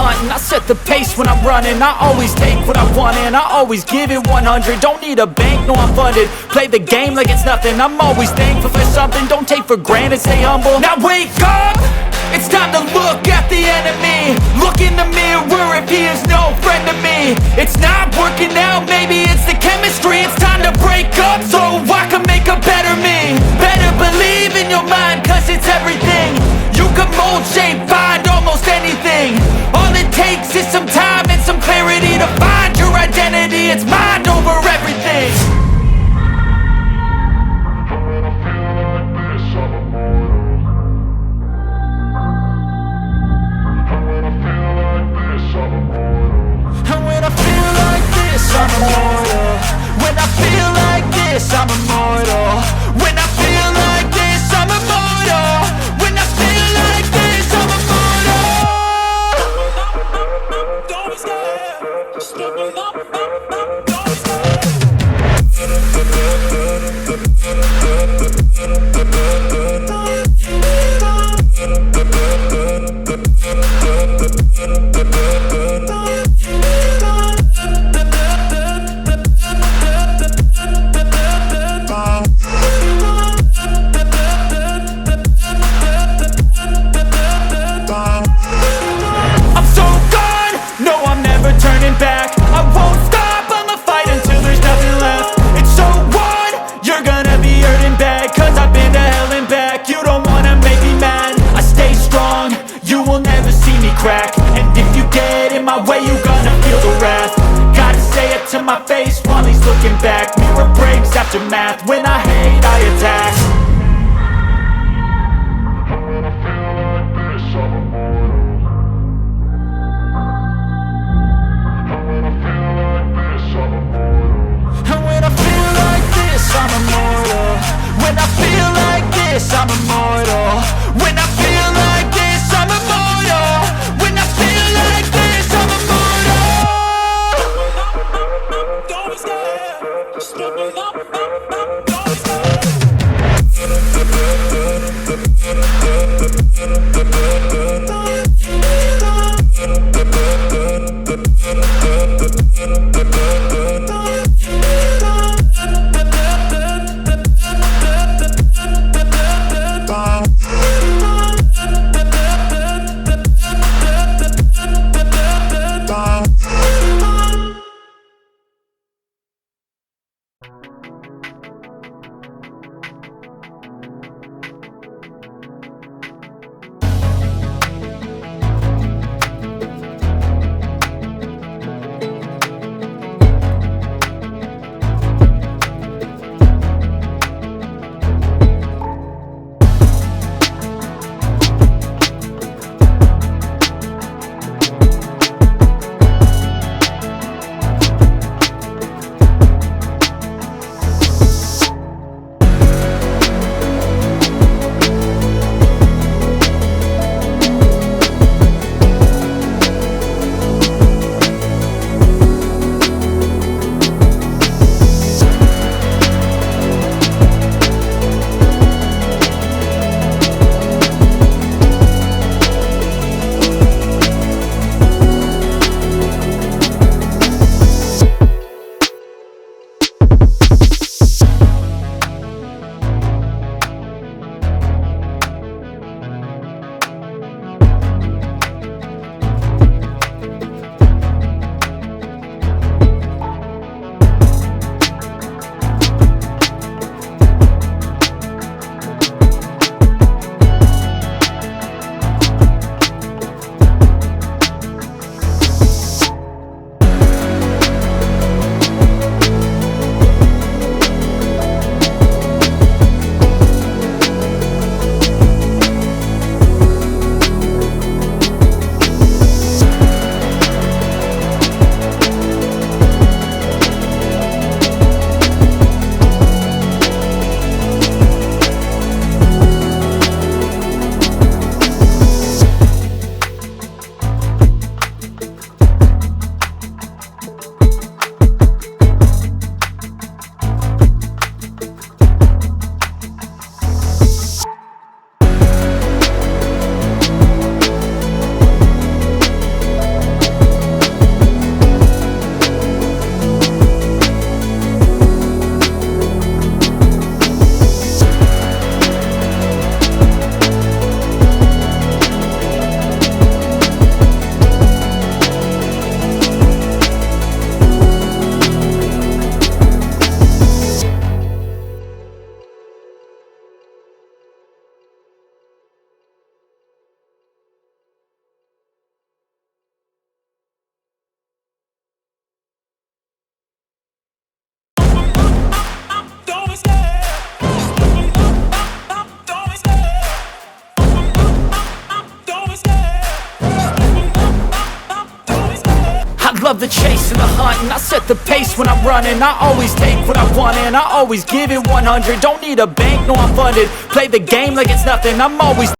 hunting. I set the pace when I'm running. I always take what I want and I always give it 100. Don't need a bank, no I'm funded. Play the game like it's nothing. I'm always thankful for something. Don't take for granted, stay humble. Now wake up! It's time to look at the enemy. Look in the mirror if he is no friend to me. It's not working out, maybe it's the chemistry. It's time to break up so I can make a better me. Better believe in your mind, cause it's everything. You can mold, shape, find almost anything. All it takes is some time and some clarity to find your identity. It's mind over everything. I'm immortal. When I feel like this, I'm immortal. When I feel like this, I'm immortal. When I feel like this, I'm immortal. Don't stop. To my face while he's looking back. Mirror breaks after math. When I hate, I attack. And when I feel like this, I'm immortal. When I feel like this, I'm immortal. When I feel like this, I'm immortal. When I feel like this, I'm immortal. Don't stop. the chase and the hunt, and I set the pace when I'm running. I always take what I want and I always give it 100. Don't need a bank, no I'm funded. Play the game like it's nothing, I'm always